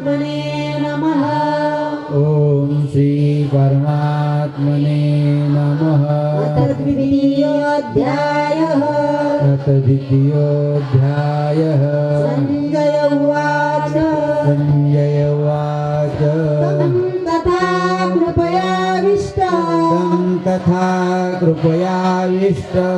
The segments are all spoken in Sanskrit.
परमात्मने नमः। ॐ श्री परमात्मने नमः। अथ द्वितीयोऽध्यायः। अथ द्वितीयोऽध्यायः। संजय उवाच संजय उवाच तं तथा कृपयाविष्टः तं तथा कृपयाविष्टः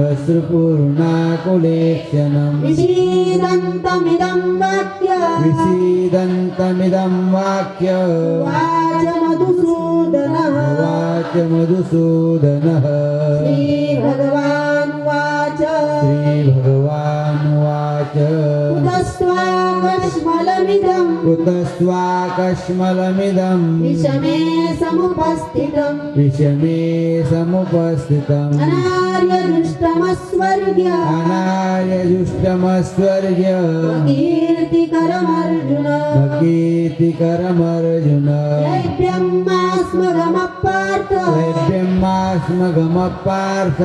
अश्रुपूर्णाकुलेक्षणम् विषीदन्तमिदं वाक्यम् विषीदन्तमिदं वाक्यम् उवाच मधुसूदनः। उवाच मधुसूदनः। श्रीभगवानुवाच श्रीभगवानुवाच कुतस्त्वाकश्मलमिदं विषमे समुपस्थितम् विषमे समुपस्थितम् अनार्यदुष्टमस्वर्ग्य अनार्यजुष्टमस्वर्ग्य कीर्तिकरमर्जुन कीर्तिकरमर्जुन दैव्यमास्मगमपार्थ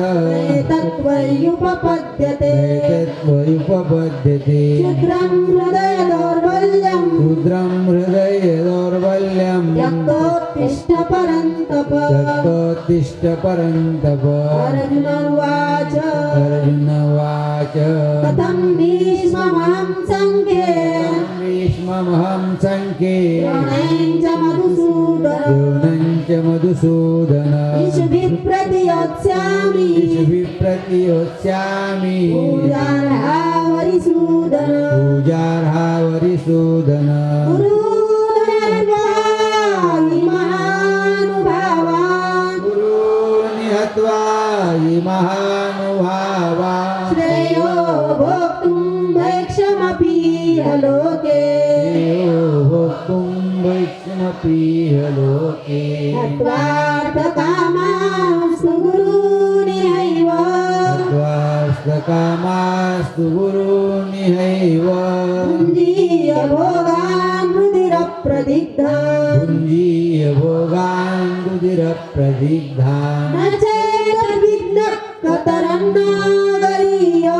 तत्त्वयुपपद्यते तत्त्वयुपपद्यते रुद्रं हृदय दौर्बल्यं त्यक्तोत्तिष्ठ परन्तप। त्यक्तोत्तिष्ठ परन्तप। अर्जुन उवाच अर्जुन उवाच कथं भीष्ममहं सङ्ख्ये भीष्ममहं सङ्ख्ये द्रोणं च मधुसूदन द्रोणं च मधुसूदन इषुभिः प्रतियोत्स्यामि इषुभिः प्रतियोत्स्यामि पूजार्हावरिसूदन पूजार्हावरिसूदन गुरून् हत्वा महानुभावान् श्रेयो भोक्तुं भैक्षमपीह लोके भोक्तुं वैष्णपीह लोके हत्वार्थकामास्तु गुरूनिहैव स्वार्थकामास्तु गुरूनिहैव भुञ्जीय भोगान् रुधिरप्रदिग्धान् भुञ्जीय भोगान् रुधिरप्रदिग्धान् न चेदविघ्नः कतरन्नो गरीयो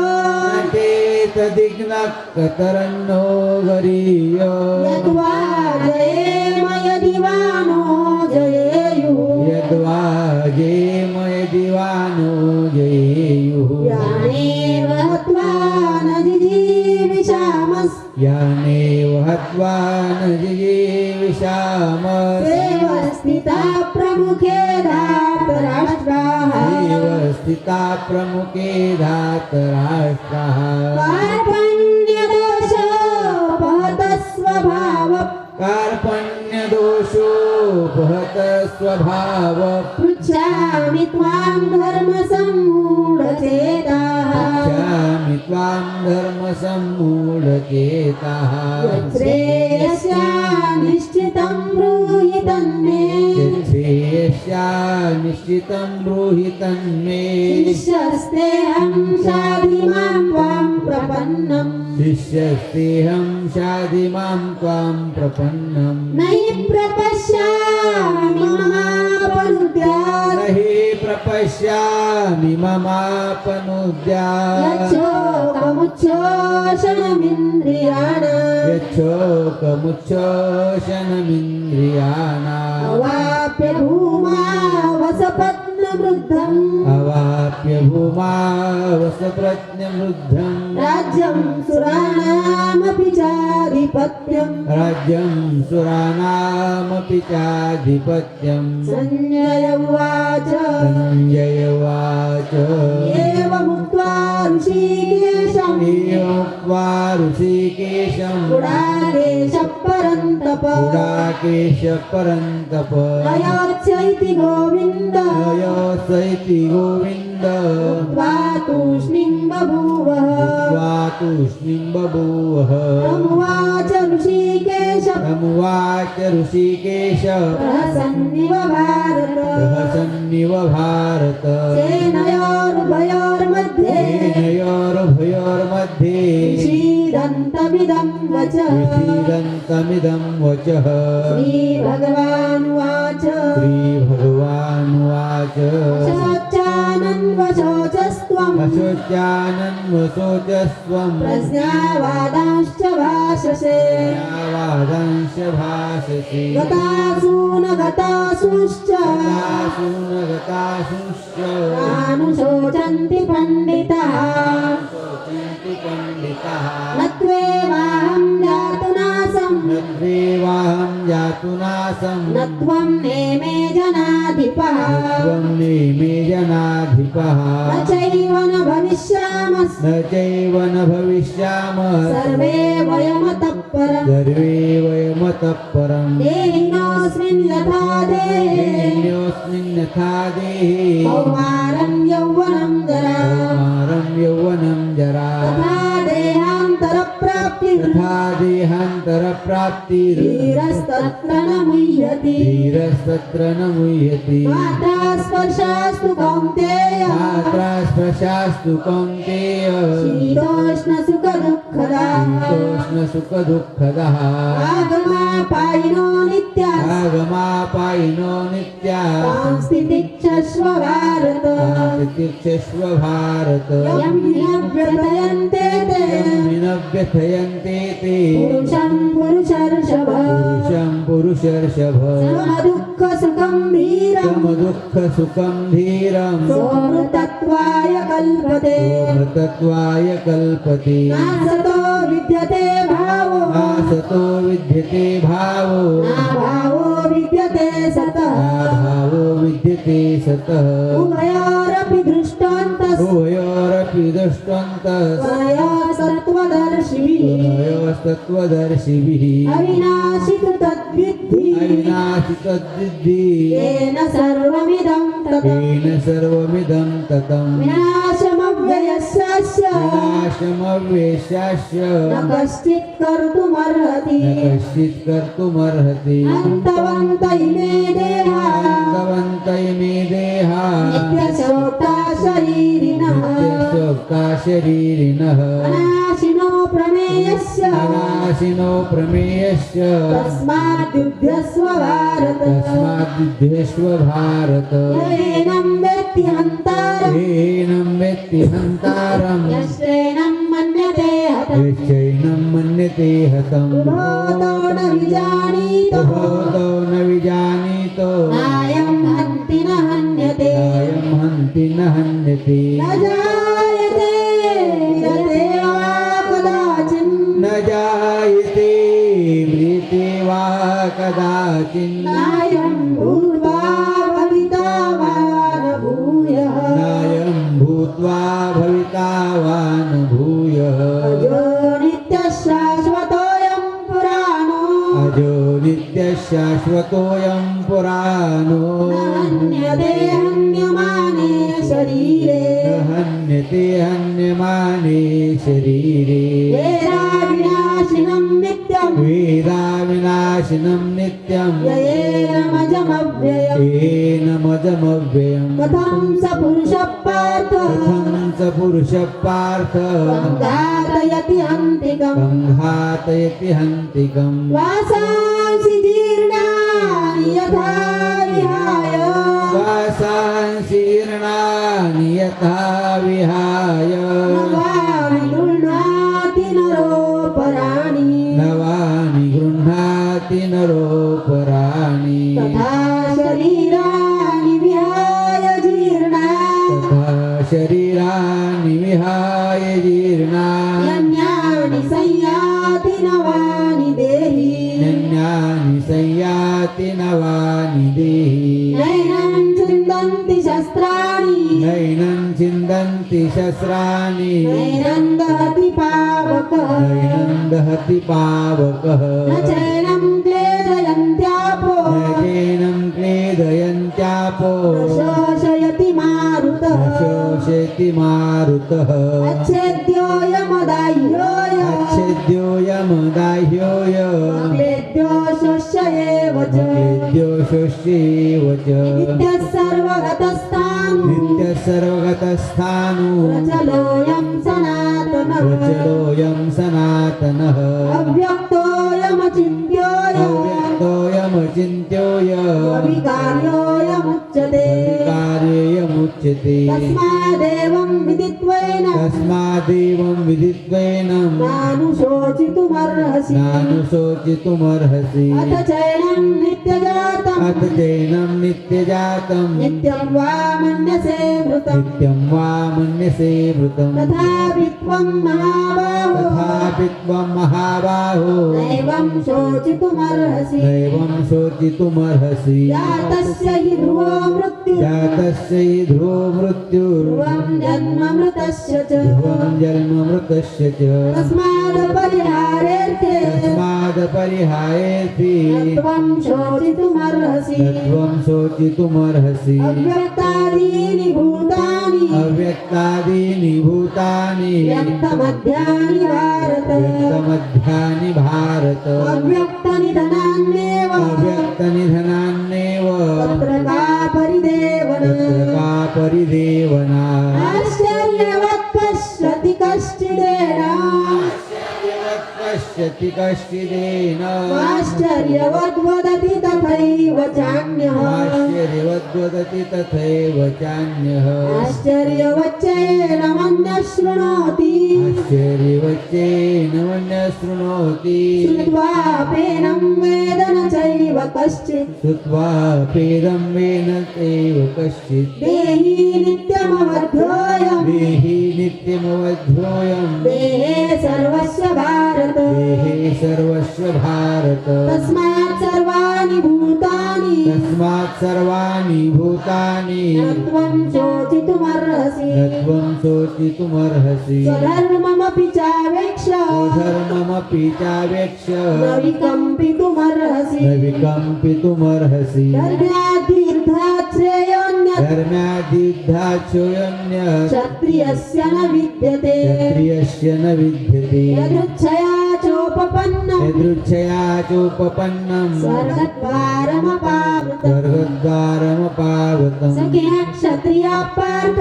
चेतदिग्नः कतरन्नो गरीयो यद्वा जयेम यदि वा नो जयेयुः यद्वा जेम यदि वा नो जयेयुः यानेव हत्वा न जिजीविषामः यानेव हत्वा न जिजीविषामः सेव स्थिता प्रमुखे धार्तराष्ट्राः एव स्थिता प्रमुखे धातराष्ट्राः कार्पण्यदोषोपहतः स्वभाव कार्पण्यदोषोपहत स्वभाव पृच्छामि त्वां धर्मसम्मूढचेताः पृच्छामि त्वां धर्मसम्मूढचेताः यच्छ्रेयस्यानिश्चितं ब्रूहि तन्मे यच्छ्रेयस्या निश्चितं ब्रूहि तन्मे शिष्यस्तेऽहं शाधिमां त्वां प्रपन्नम् शिष्यस्तेऽहं शाधिमां त्वां प्रपन्नम् न हि प्रपश्यामि ममापनुद्यात् न हि प्रपश्यामि ममापनुद्यात् यच्छोकमुच्छोषणमिन्द्रियाणाम् यच्छोकमुच्छोषणमिन्द्रियाणाम् अवाप्य भूमा वसपत्नवृद्धम् अवाप्य भूमा वसप्रज्ञवृद्धम् राज्यं सुराणामपि चाधिपत्यम् राज्यं सुराणामपि चाधिपत्यम् संजय उवाच संजय उवाच एवमुक्त्वा ऋषिकेशम् एवमुक्त्वा ऋषिकेशम् गुडाकेशः परन्तप गुडाकेशः परन्तप नयोत्स्य इति गोविन्द नयोत्सैति गोविन्द उक्त्वा तूष्णीं बभूवः उक्त्वा तूष्णीं बभूवः तमुवाच ऋषिकेश तमुवाच ऋषिकेश प्रहसन्निव भारत प्रहसन्निव भारत सेनयोरुभयोर्मध्ये सेनयोरुभयोर्मध्ये विषीदन्तमिदं वचः विषीदन्तमिदं वचः श्रीभगवानुवाच श्रीभगवानुवाच शोचानन्वशोचस्त्व वचस्त्वम् अशोच्यानन्वशोचस्त्वम् प्रज्ञावादांश्च भाषसे वादांश भाषसे गतासु न गतासुश्च गतासुश्च नानुशोचन्ति पण्डिताः शोचन्ति पंडिताः न त्वेवाहं जातुनासं नद्वेवाहं जातुनासं न त्वं नेमे जनाधिपः त्वं नेमे जनाधिपः न चैव न भविष्यामः न चैव न भविष्यामः सर्वे वयमतः परम् सर्वे वयमतः परम् देहिनोऽस्मिन् यथा देहे देहिन्योऽस्मिन् यथा देहे कौमारं यौवनं जरा कौमारं यौवनं जरा तथा देहान्तरप्राप्तिः तथा देहान्तरप्राप्तिर् धीरस्तत्र न मुह्यति धीरस्तत्र न मुह्यति मात्रा स्पर्शास्तु कौन्तेय मात्रा स्पर्शास्तु कौन्तेय शीतोष्णसुखदुःखदा शीतोष्णसुखदुःखदः आगमापायिनो नित्या आगमापायिनो नित्या संस्थितिक्षस्व भारत तितिक्षस्व भारत यं व्यथयन्ते ते विनव्यथयन्ते ते पुरुषं पुरुषर्षभ पुरुषं पुरुषर्षभ समदुःखसुखं धीरं समदुःखसुखं धीरं सोमृतत्वाय कल्पते तत्त्वाय कल्पते नासतो विद्यते भावो नासतो विद्यते भावो नाभावो विद्यते सतः भावो विद्यते सतः उभयोरपि दृष्टान्तः उभयोरपि दृष्टवन्तः सत्त्वदर्शिभिः तत्त्वदर्शिभिः अविनाशि तु तद्विद्धि अविनाशि तद्विद्धि येन सर्वमिदं ततः येन सर्वमिदं ततम् विनाशमव्ययस्यास्य विनाशमव्येष्यास्य न कश्चित् कर्तुमर्हति न कश्चित् कर्तुमर्हति अन्तवन्त इमे देहा अन्तवन्त इमे देहा नित्यशोका शरीरिणः नित्यशोका शरीरिणः अनाशिनो प्रमेयस्य अनाशिनो प्रमेयस्य तस्माद्युध्यस्व भारत तस्माद्युध्यस्व भारत येनं वेत्ति हन्तारम् येनं वेत्ति हन्तारम् यश्चैनं मन्यते हतम् यश्चैनं मन्यते हतम् उभोतो न विजानीतो उभोतो न विजानीतो नायं हन्ति न हन्यते नायं हन्ति न हन्यते न जायते यते वा कदाचिन् न जायते म्रियते वा कदाचिन् नायं भूत्वा भविता वा न भूयः नायं भूत्वा भविता वा न भूयः अजो नित्यशाश्वतोऽयं पुराणो अजो नित्यशाश्वतोऽयं पुराणो न हन्यते हन्यमाने शरीरे न हन्यते हन्यमाने शरीरे वेदाविनाशिनं नित्यं वेदाविनाशिनं नित्यं येनमजमव्ययम् येनमजमव्ययम् कथं स पुरुषः पार्थ कथं च पुरुषः पार्थ घातयति हन्तिकम् संघातयति हन्तिकम् वासांसि जीर्णानि यथा विहाय वासांशीर्णानि यथा विहाय नवानि गृह्णाति नरोपराणि नवानि गृह्णाति नरोपराणि तथा शरीराणि विहाय जीर्णा तथा शरीराणि विहाय जीर्णानि यन्यानि संयाति नवानि देहि नन्यानि संयाति नवानि देहि नैनं चिन्तन्ति शस्त्राणि नैनं चिन्तन्ति शस्त्राणि नैनं दहति पावकः नैनं दहति पावकः न चैनं क्लेदयन्त्यापो न चैनं क्लेदयन्त्यापो न शोषयति मारुतः न शोषयति मारुतः अच्छेद्योऽयमदाह्योऽय अच्छेद्योऽयमदाह्योऽय क्लेद्यो शोष्येव च क्लेद्यो शोष्येव च नित्यः सर्वगतस्थाणु नित्यः सर्वगतस्थाणु प्रचलोऽयं सनातनः प्रचलोऽयं सनातनः अव्यक्तोऽयमचिन्त्योऽय अव्यक्तोऽयमचिन्त्योऽय अविकार्योऽयमुच्यते कार्यमुच्यते उच्यते तस्मादेवं विदित्वेन तस्मादेवं विदित्वेनं नानुशोचितुमर्हसि नानुशोचितुमर्हसि अथ चैनं नित्यजातम् अथ चैनं नित्यजातं नित्यं वा मन्यसे मृतम् नित्यं वा मन्यसे मृतं तथापि त्वं महाबाहो तथापि त्वं महाबाहो नैवं शोचितुमर्हसि नैवं शोचितुमर्हसि जातस्य हि ध्रुवो मृत्युः जातस्य हि ध्रुवो मृत्युर्ध्रुवं ध्रुवं जन्म मृतस्य च जन्ममृतस्य च तस्मादपरिहारेऽर्थे तस्मादपरिहायेति त्वं शोचितुमर्हसि न त्वं शोचितुमर्हसि अव्यक्तादीनि भूतानि अव्यक्तादीनि भूतानि व्यक्तमध्यानि भारत व्यक्तमध्यानि भारत अव्यक्तनिधनान्येव अव्यक्तनिधनान्येव तत्र का परिदेवना तत्र का परिदेवना आश्चर्यवत् पश्यति कश्चिदेन पश्यति कश्चिदेन आश्चर्यवद् वदति तथैव चान्यः आश्चर्यवद्वदति तथैव चान्यः आश्चर्यवच्चैन मन्यः शृणोति आश्चर्यवच्चेन मन्यः शृणोति श्रुत्वापेनं वेद न चैव कश्चित् श्रुत्वापेदं वेन एव कश्चित् देहि नित्यमवध्योऽयम् देहि नित्यमवध्योऽयं देहे सर्वस्य भारत देहे सर्वस्य भारत तस्मात् सर्वाणि भूतानि तस्मात् सर्वाणि भूतानि न त्वं शोचितुमर्हसि न त्वं शोचितुमर्हसि स्वधर्ममपि चावेक्ष धर्ममपि चावेक्ष न विकम्पितुमर्हसि न विकम्पितुमर्हसि धर्म्याद्युद्धात् श्रेयोऽन्यत् धर्म्याद्युद्धाच्योऽन्य क्षत्रियस्य न विद्यते क्षत्रियस्य न विद्यते यदृच्छया चोपपन्नं यदृच्छया चोपपन्नं स्वर्गद्वारमपावृतम् स्वर्गद्वारमपावृतं सखिनः क्षत्रियाः पार्थ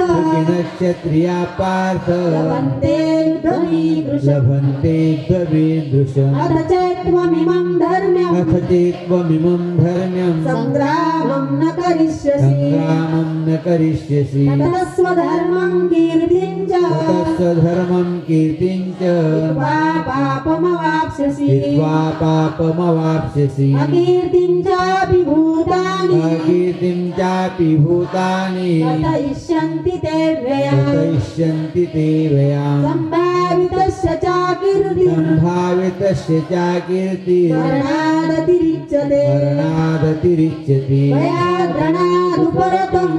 क्षत्रिया पार्थ लभन्ते युद्धमीदृशम् लभन्ते द्ववीदृशम् अथ चेत्त्वमिमं धर्म्यम् अथ चेत्त्वमिमं धर्म्यं सङ्ग्रामं न करिष्यसि सङ्ग्रामं न करिष्यसि ततः स्वधर्मं कीर्तिं च ततः स्वधर्मं कीर्तिं च हित्वा पापमवाप्स्यसि हित्वा पापमवाप्स्यसि अकीर्तिं चापि भूतानि अकीर्तिं चापि भूतानि कथयिष्यन्ति ते व्ययाम् कथयिष्यन्ति ते व्ययाम् सम्भावितस्य चाकीर्तिं सम्भावितस्य चाकीर्तिः वर्णादतिरिच्यते मरणादतिरिच्यते भयाद्रणादुपरतम्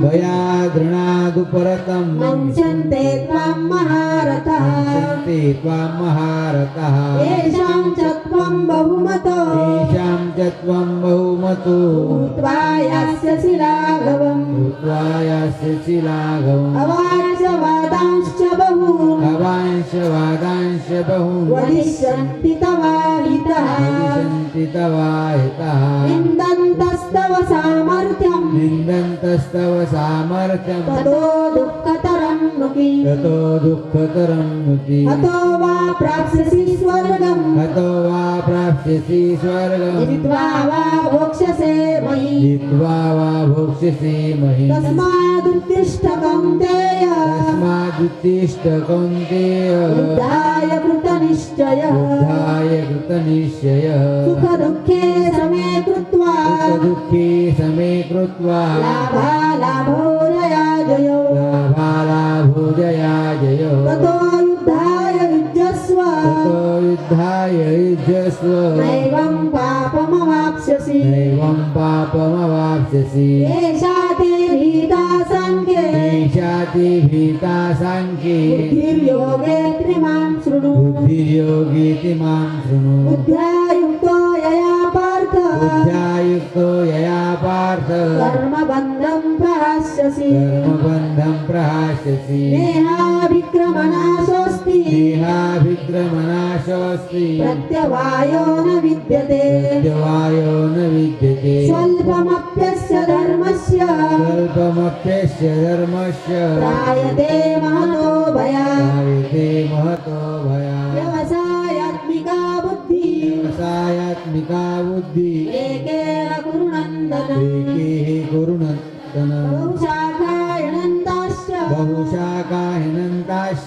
भयाद्रणादुपरतं मंस्यन्ते त्वां महारथः संसन्ते त्वां महारथः येषां च त्वं बहुमतो येषां च त्वं बहुमतो भूत्वा यास्यसि लाघवम् भूत्वा यास्यसि लाघवम् अवाच्यवादांश्च बहून् अवांशवादांश बहून् वदिष्यन्ति तवाहितः वदिष्यन्ति तवाहितः निन्दन्तस्तव सामर्थ्यम् निन्दन्तस्तव सामर्थ्यं ततो दुःखतरं नु किम् ततो दुःखतरं नुति हतो वा प्राप्स्यसि स्वर्गम् हतो वा प्राप्स्यसि स्वर्गम् जित्वा वा भोक्ष्यसे मयि जित्वा वा भोक्ष्यसि महीम् तस्मादुत्तिष्ठ कौन्तेय तस्मादुत्तिष्ठ कौन्तेय युद्धाय कृतनिश्चयः युद्धाय कृतनिश्चयः सुखदुःखे समे कृत्वा सुखदुःखे समे कृत्वा लाभालाभो जया जयो लाभालाभो जया जयो ततो युद्धाय युज्यस्व ततो युद्धाय युज्यस्व नैवं पापमवाप्स्यसि नैवं पापमवाप्स्यसि एषा ते भीता साङ्ख्ये एषा ते भीता साङ्ख्ये बुद्धिर्योगे त्रिमां शृणु बुद्धिर्योगीति मां शृणु बुद्ध्या युक्तो यया पार्थ बुद्ध्यायुक्तो यया पार्थ कर्मबन्धं प्रहास्यसि कर्मबन्धं प्रहास्यसि नेहाभिक्रमनाशोऽस्ति देहाभिक्रमनाशोऽस्ति प्रत्यवायो न विद्यते प्रत्यवायो न विद्यते स्वल्पमप्यस्य धर्मस्य स्वल्पमप्यस्य धर्मस्य त्रायते महतो भयात् जायते महतो भयात् व्यवसायात्मिका बुद्धिः व्यवसायात्मिका बुद्धि एकेन कुरु नन्दन एके कुरु नन्दन बहुशाखायनन्ताश्च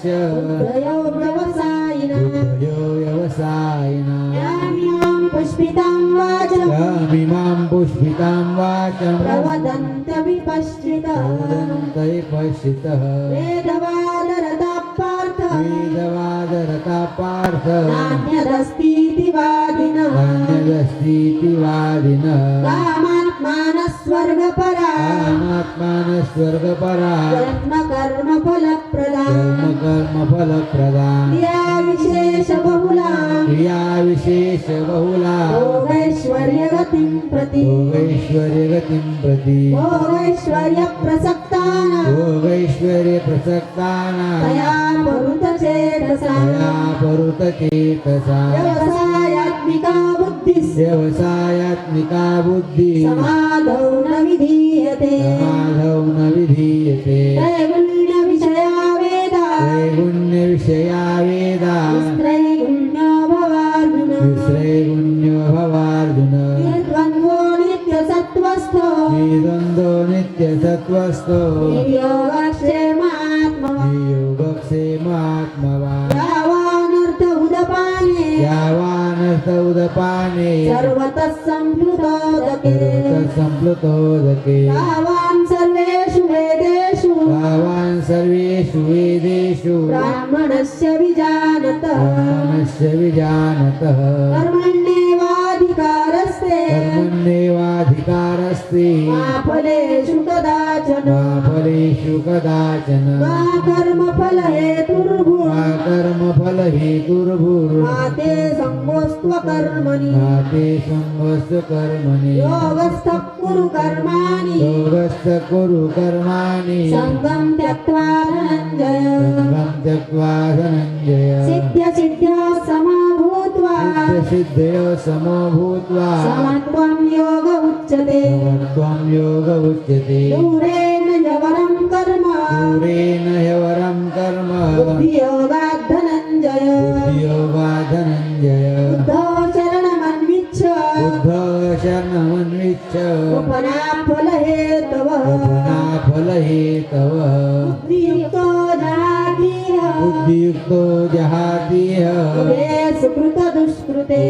धर्मस्य बुद्धयो व्यवसायिनः बुद्धयो व्यवसायिनः यामिमां पुष्पितां वाचं यामिमां पुष्पितां वाचं प्रवदन्त्यविपश्चितः प्रवदन्तै पश्यतः वेदवादरताः पार्थ वेदवादरता पार्थ नान्यदस्तीति वादिनः नान्यदस्तीति वादिनः कामात्मानः स्वर्गपरा कामात्मानः स्वर्गपरा जन्मकर्मफलप्रदा कर्मफलप्रदा क्रियाविशेषबहुला क्रियाविशेषबहुला भोगैश्वर्यगतिं प्रति भोगैश्वर्यगतिं प्रति भोगैश्वर्यप्रसक्तानां भोगैश्वर्यप्रसक्तानां तया परुतचेतसा तया परुतचेतसा व्यवसायात्मिका बुद्धिः व्यवसायात्मिका बुद्धिः समाधौ न विधीयते समाधौ न विधीयते त्रैगुण्यविषया वेदा त्रैगुण्यविषया वेदा त्रैगुण्यो भवार्जुन विश्रैगुण्यो भवार्जुन निर्द्वन्द्वो नित्यसत्त्वस्थो निद्वन्द्वो नित्यसत्त्वस्थो योगक्षेमात्मवान् योगक्षेमात्मवान् यावानर्थ उदपाने यावानर्थ उदपाने सर्वतः सम्प्लुतोदके सम्प्लुतोदके यावान् सर्वेषु वेदेषु तावान् सर्वेषु वेदेषु ब्राह्मणस्य विजानतः ब्राह्मणस्य विजानतः कर्मण्येवाधिकारस्ते कर्मण्येवाधिकारस्ति मा फलेषु कदाचन मा फलेषु कदाचन मा कर्मफलहेतुर्भुः मा कर्मफलहेतुर्भुर् मा ते सङ्गोऽस्त्वकर्मणि मा ते सङ्गस्य कर्मणि योगस्थः कुरु कर्माणि योगस्थ कुरु कर्माणि सङ्गं त्यक्त्वा धनञ्जय सङ्गं त्यक्त्वा धनञ्जय सिद्ध्यसिद्ध्या समो भूत्वा सिद्धयो समो भूत्वा समत्वं योग उच्यते समत्वं योग उच्यते दूरेण यवरं कर्म दूरेण ह्यवरं कर्म बुद्धियोगात् धनञ्जय बुद्धियोगात् धनञ्जय बुद्धो शरणमन्विच्छ बुद्धो शरणमन्विच्छ उपनाफलहेतवः फलहेतवः बुद्धियुक्तो जहातीह बुद्धियुक्तो जहातीह उभे सुकृतदुष्कृते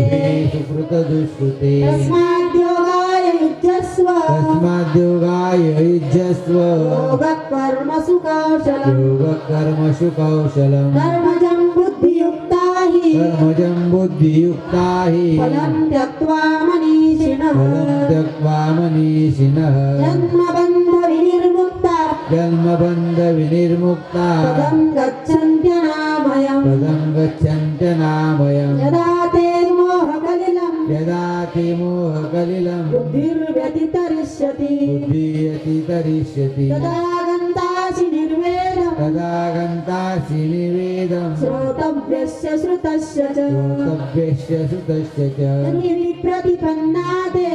सुकृतदुष्कृते तस्माद्योगाय युज्यस्व तस्माद्योगाय युज्यस्व योगकर्मसु कौशलम् योगकर्मसु कौशलम् कर्मजं बुद्धियुक्ता हि कर्मजं बुद्धियुक्ता हि फलं त्यक्त्वा मनीषिणः फलं त्यक्त्वा मनीषिणः जन्मबन्धविनिर्मुक्ता जन्मबन्धविनिर्मुक्ता पदं गच्छन्त्यनामयम् पदं गच्छन्त्यनामयम् यदा ते मोहकलिलं यदा ते मोहकलिलं बुद्धिर्व्यतितरिष्यति बुद्धियतितरिष्यति तदा गन्तासि निर्वेदम् तदा गन्तासि निवेदम् श्रोतव्यस्य श्रुतस्य च श्रोतव्यस्य श्रुतस्य च प्रतिपन्नाते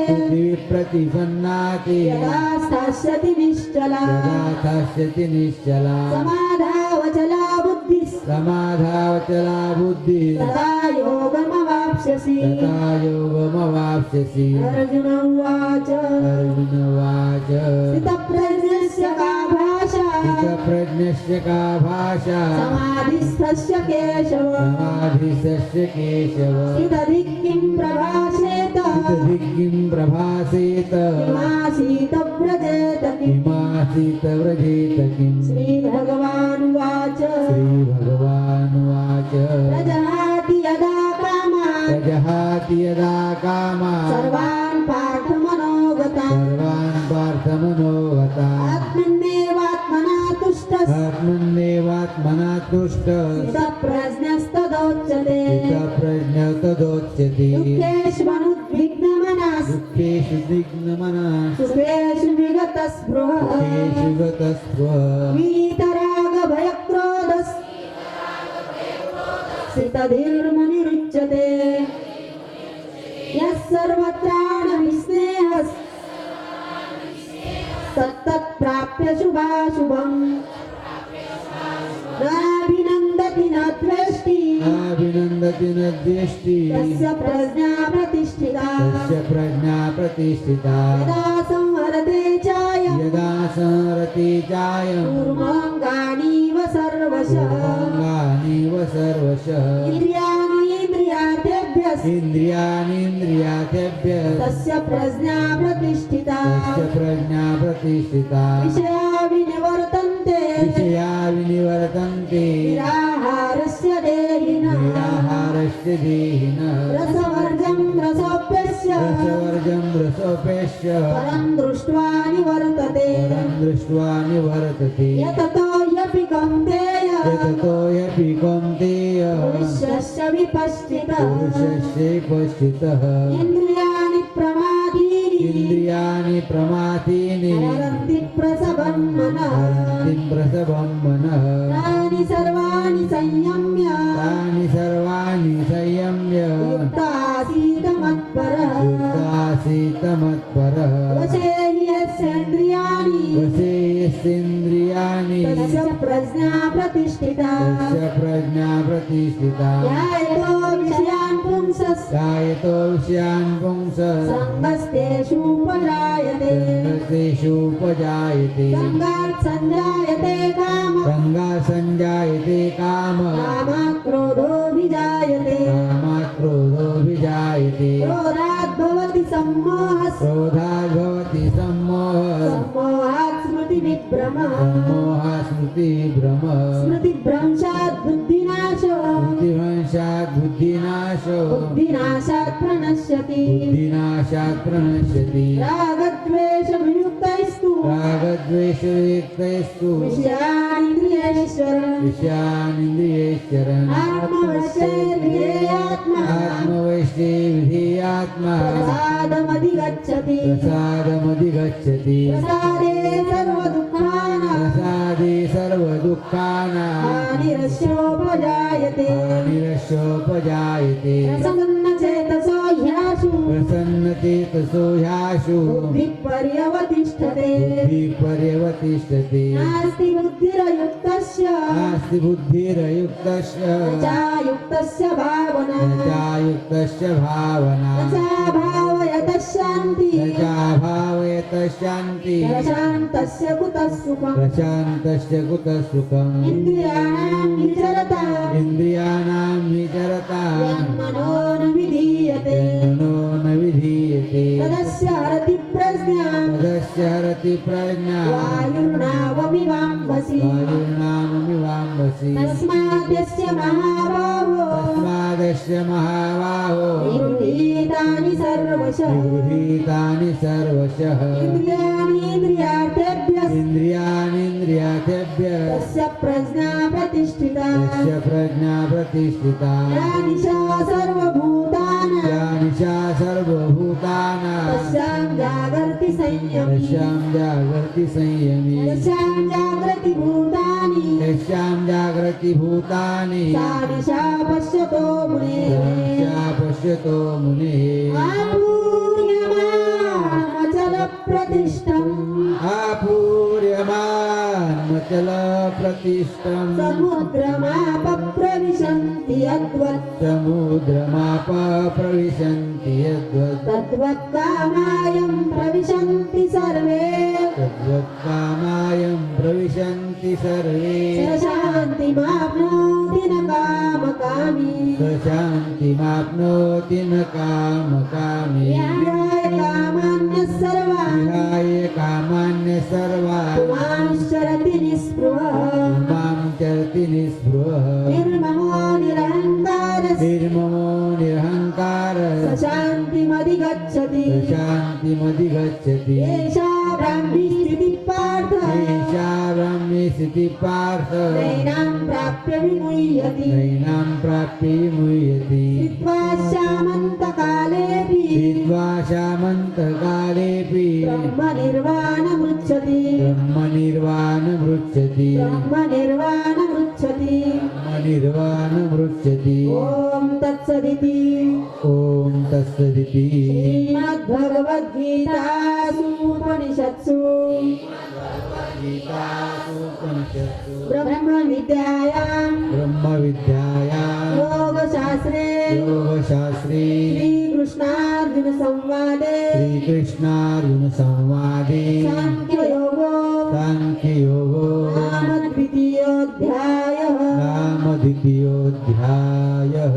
प्रतिपन्नाति यदा स्थास्यति निश्चला यदा स्थास्यति निश्चला समाधावचला बुद्धिः समाधावचला बुद्धिः तदा योगमवाप्स्यसि तथा योगमवाप्स्यसि अर्जुन उवाच अर्जुन उवाच स्थितप्रज्ञस्य का भाषा स्थितप्रज्ञस्य का भाषा समाधिस्थस्य केशव समाधिस्य केशव स्थितधिक् किं प्रभाषेत किं प्रभासेत किमासीत व्रजेत किम् किमासीत व्रजेत किम् श्रीभगवानुवाच श्रीभगवानुवाच प्रजहाति यदा कामान् प्रजहाति यदा कामान् सर्वान् पार्थमनोगतान् सर्वान् पार्थमनोगतान् आत्मन्येवात्मना तुष्टः आत्मन्येवात्मना तुष्टः स्थितप्रज्ञस्तदोच्यते स्थितप्रज्ञस्तदोच्यते दुःखेष्वनुद्विग्नमनः दुःखेषु विघ्नमनः सुखेषु विगतस्पृहः सुखेषु गतस्पृहः वीतरागभयक्रोधः स्थितधीर्मनिरुच्यते यः सर्वत्राणविस्नेहः तत्तत्प्राप्य शुभाशुभम् नाभिनन्दति न द्वेष्टि अभिनन्दति न द्वेष्टि तस्य प्रज्ञा प्रतिष्ठिता तस्य प्रज्ञा प्रतिष्ठिता यदा संहरते चायम् यदा संहरति चायं कूर्माङ्गानीव सर्वशः सर्वाङ्गानि व सर्वशः इन्द्रियाणीन्द्रियार्थेभ्यः इन्द्रियाणीन्द्रियार्थेभ्यः तस्य प्रज्ञा प्रतिष्ठिता तस्य प्रज्ञा प्रतिष्ठिता विषया विनिवर्तन्ते विषया विनिवर्तन्ते निराहारस्य देहिनः निराहारस्य देहिनः रसवर्जं रसोप्यस्य रसवर्जं रसोपेश्य परं दृष्ट्वा निवर्तते परं दृष्ट्वा निवर्तते यततो ह्यपि कौन्तेय यततो ह्यपि कौन्तेय पुरुषस्य विपश्चितः पुरुषस्यैपश्चितः इन्द्रियाणि प्रमादीनि इन्द्रियाणि प्रमाथीनि हरन्ति प्रसवं मनः हरन्ति प्रसवं मनः तानि सर्वाणि संयम्य तानि सर्वाणि संयम्य युक्तासीत मत्परः युक्तासीत मत्परः वशे हि यस्येन्द्रियाणि वशे यस्येन्द्रियाणि तस्य प्रज्ञा प्रतिष्ठिता तस्य प्रज्ञा प्रतिष्ठिता ध्यायतो विषयान् पुंसः गायतो विषयान् पुंसः सङ्गस्तेषूपजायते संगतेषूपजायते सङ्गात् सञ्जायते कामः गङ्गा सञ्जायते काम कामात् क्रोधोऽभिजायते कामात् क्रोधोऽभिजायते क्रोधात् भवति सम्मोहः क्रोधात् भवति सम्मोहः सम्मोहात् स्मृतिविभ्रमः सम्मोहात् स्मृतिभ्रमः स्मृतिभ्रंशात् बुद्धिनाशः बुद्धिभंशात् बुद्धिनाशो बुद्धिनाशात् प्रणश्यति बुद्धिनाशात् प्रणश्यति रागद्वेषवियुक्तैस्तु रागद्वेषयुक्तैस्तु विषयानिन्द्रियैश्वरन् विषयानिन्द्रियैश्चरन् आत्मवश्येन्द्रियेयात्मा आत्मवैश्ये विधेयात्मा प्रसादमधिगच्छति प्रसादमधिगच्छति प्रसादे सर्वदुःखानां प्रसादे सर्वदुःखानां हानिरस्योपजायते हानिरस्योपजायते प्रसन्नचेतसो ह्याशु प्रसन्नचेतसो ह्याशु बुद्धिपर्यवतिष्ठते बुद्धिपर्यवतिष्ठते नास्ति बुद्धिरयुक्तस्य नास्ति बुद्धिरयुक्तस्य न चायुक्तस्य भावना न चायुक्तस्य भावना न चाभावयतः शान्तिः न चाभावयतः शान्तिः प्रशान्तस्य कुतः सुखम् प्रशान्तस्य कुतः सुखम् इन्द्रियाणां विचरता इन्द्रियाणां विचरता यन्मनो न विधीयते मनो न विधीयते तदस्य हरति प्रज्ञां तदस्य हरति प्रज्ञा वायुर्नावमिवाम्भसि वायुर्नाममिवाम्भसि तस्माद्यस्य महाबाहो तस्मादस्य महाबाहो निगृहीतानि सर्वशः गृहीतानि सर्वशः इन्द्रियाणीन्द्रियार्थेभ्यः इन्द्रियाणीन्द्रियार्थेभ्यः तस्य प्रज्ञा प्रतिष्ठिता तस्य प्रज्ञा प्रतिष्ठिता या निशा सर्वभूतानां या निशा सर्वभूतानां तस्यां जागर्ति संयमी तस्यां जागर्ति संयमी तस्यां जागृति भूतानि यस्यां जागृति भूतानि सा निशा पश्यतो मुनेः तस्या पश्यतो मुनिः आपूर्यमामचलप्रतिष्ठम् आपूर्यमान्मचलप्रतिष्ठम् समुद्रमापप्रविशन्ति यद्वत् समुद्रमाप प्रविशन्ति यद्वत् तद्वत्कामायं प्रविशन्ति सर्वे तद्वत्कामायं प्रविशन्ति सर्वे शान्तिमाप्नोति न कामकामी शान्तिमाप्नोति न कामकामी विहाय कामान्यः सर्वान् विहाय कामान्य सर्वान् पुमांश्चरति निःस्पृहः मां चरति निःस्पृहः निर्ममो निरहङ्कारः निर्ममो निरहङ्कारः स शान्तिमधिगच्छति शान्तिमधिगच्छति एषा ब्राह्मी स्थितिः पार्थ एषा ब्रह्मस्थितिः पार्थ नैनां प्राप्य विमुह्यति नैनां प्राप्य मुह्यति स्थित्वा श्यामन्तकालेऽपि विद्वा शामन्तकालेऽपि ब्रह्मनिर्वाणमृच्छति ब्रह्मनिर्वाणमृच्छति ब्रह्मनिर्वाणमृच्छति ब्रह्मनिर्वाणमृच्छति ॐ तत्सदिति ॐ तत्सदिति श्रीमद्भगवद्गीतासु उपनिषत्सु गीतासूपनिषत्सु ब्रह्मविद्यायां ब्रह्मविद्यायां योगशास्त्रे योगशास्त्रे श्रीकृष्णार्जुनसंवादे श्रीकृष्णार्जुनसंवादे साङ्ख्ययोगो साङ्ख्ययोगो नाम द्वितीयोऽध्यायः द्वितीयोऽध्यायः